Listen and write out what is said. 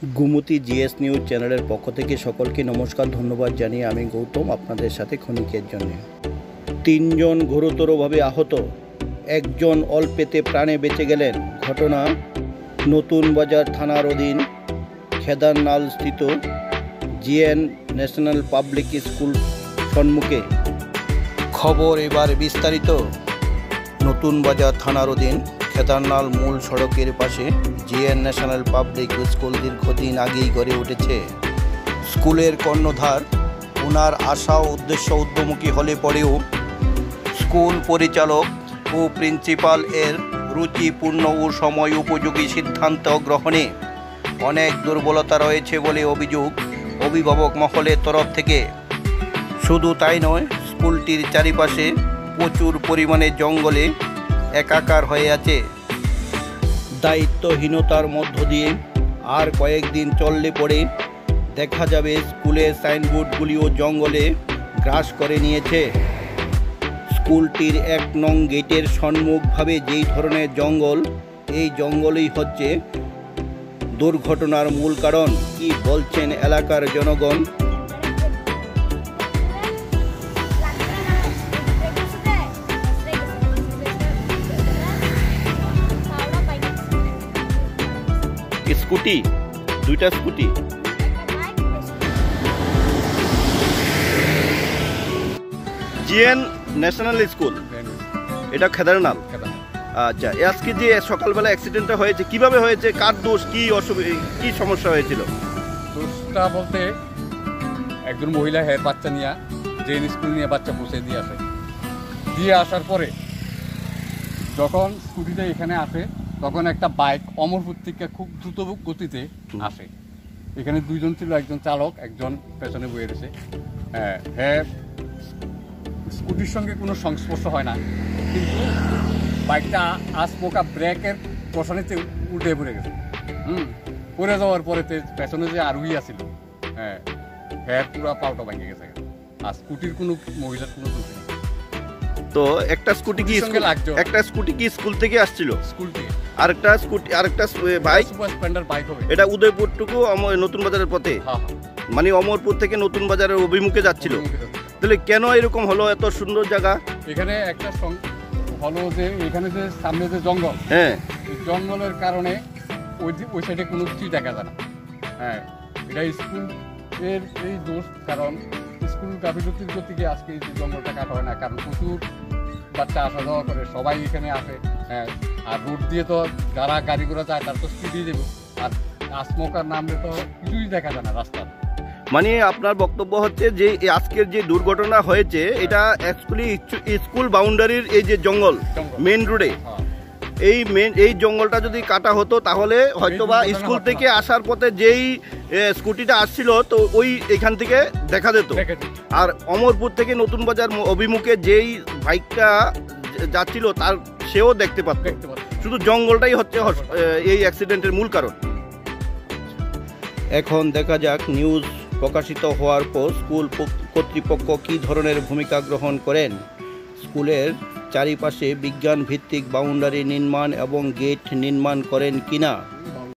Gumti GS news চ্যানেলের পক্ষ থেকে সকলকে নমস্কার, ধন্যবাদ জানিয়ে আমি গৌতম আপনাদের সাথে ক্ষণিকের জন্য। 3 জন গুরুতরভাবে আহত, একজন অল্পেতে প্রাণে বেঁচে গেলেন। ঘটনা নতুন বাজার থানার অধীন খেদারনাল স্থিত জিএন ন্যাশনাল পাবলিক স্কুল সম্মুখে। খবর এবার বিস্তারিত। নতুন বাজার থানার অধীন খেদারনাল মূল সড়কের পাশে জিএন ন্যাশনাল পাবলিক স্কুল দীর্ঘদিন আগেই গড়ে উঠেছে। স্কুলের কর্ণধার ওনার আশা ও উদ্দেশ্য উদ্যমুখী হলে পরেও স্কুল পরিচালক ও প্রিন্সিপাল এর রুচিপূর্ণ ও সময় উপযোগী সিদ্ধান্ত গ্রহণে অনেক দুর্বলতা রয়েছে বলে অভিযোগ অভিভাবক মহলের তরফ থেকে। শুধু তাই নয়, স্কুলটির চারিপাশে প্রচুর পরিমাণে জঙ্গলে একাকার হয়ে আছে। দায়িত্বহীনতার মধ্য দিয়ে আর কয়েকদিন চললে পরে দেখা যাবে স্কুলের সাইনবোর্ডগুলিও জঙ্গলে গ্রাস করে নিয়েছে। স্কুলটির 1 নং গেটের সম্মুখভাবে যেই ধরনের জঙ্গল, এই জঙ্গলই হচ্ছে দুর্ঘটনার মূল কারণ। কি বলছেন এলাকার জনগণ? স্কুটি, 2টা স্কুটি। জিএন ন্যাশনাল স্কুল, এটা খেদারনাল। আচ্ছা, আজকে যে সকালবেলা অ্যাক্সিডেন্টটা হয়েছে, কিভাবে হয়েছে, কার দোষ, কি অসুবিধা, কি সমস্যা হয়েছিল? দোষটা বলতে একজন মহিলা বাচ্চা নিয়ে জিএন স্কুল নিয়ে বাচ্চা পৌঁছে দিয়ে আসার পরে যখন স্কুটিতে এখানে আসে, তখন একটা বাইক অমরপুর থেকে খুব দ্রুত গতিতে আসে। এখানে 2 জন ছিল, একজন চালক, একজন পেছনে বয়ে রয়েছে। হ্যাঁ, স্কুটির সঙ্গে কোনো সংস্পর্শ হয় না, কিন্তু বাইকটা আচমকা ব্রেকের প্রশানিতে উল্টে পড়ে গেছে। পড়ে যাওয়ার পরে পেছনে যে আরোহী আছিল, হ্যাঁ পুরো পাউটা ভেঙে গেছে। আর স্কুটির কোনো মহিলার কোনো দোষ নেই। তো একটা স্কুটি কি স্কুল থেকে আসছিল? স্কুল থেকে। আরেকটা বাইক, স্প্লেন্ডার বাইক হবে। এটা উদয়পুর টুকু নতুন বাজারের পথে, মানে অমরপুর থেকে নতুন বাজারের অভিমুখে যাচ্ছিল। তাহলে কেন এরকম হলো? এত সুন্দর জায়গা। এখানে একটা হলো যে এখানে যে সামনে যে জঙ্গল, জঙ্গলের কারণে ওই সাইডে কোনো কিছুই দেখা যায় না। এটা স্কুল এর এই দোষ, কারণ স্কুল গাফিলতির গতিকে আজকে এই জঙ্গলটা কাটা হয় না, কারণ প্রচুর বাচ্চা আসা যাওয়া করে, সবাই এখানে আসে। আর রোড দিয়ে তো যারা গাড়ি ঘোড়া যায় তার তো স্পিড দিয়ে দেবো, আর আসমকার নামলে তো কিছুই দেখা যায় না রাস্তার। মানে আপনার বক্তব্য হচ্ছে যে আজকের যে দুর্ঘটনা হয়েছে, এটা অ্যাকচুয়ালি স্কুল বাউন্ডারির এই যে জঙ্গল মেন রোডে, এই জঙ্গলটা যদি কাটা হতো তাহলে হয়তোবা স্কুল থেকে আসার পথে যেই স্কুটিটা আসছিল, তো ওই এখান থেকে দেখা যেত। আর অমরপুর থেকে নতুন বাজার অভিমুখে যেই বাইকটা যাচ্ছিল তার সেও দেখতে পারত। শুধু জঙ্গলটাই হচ্ছে এই অ্যাক্সিডেন্টের মূল কারণ। এখন দেখা যাক নিউজ প্রকাশিত হওয়ার পর স্কুল কর্তৃপক্ষ কী ধরনের ভূমিকা গ্রহণ করেন। স্কুলের চারিপাশে বিজ্ঞান ভিত্তিক বাউন্ডারি নির্মাণ এবং গেট নির্মাণ করেন কিনা।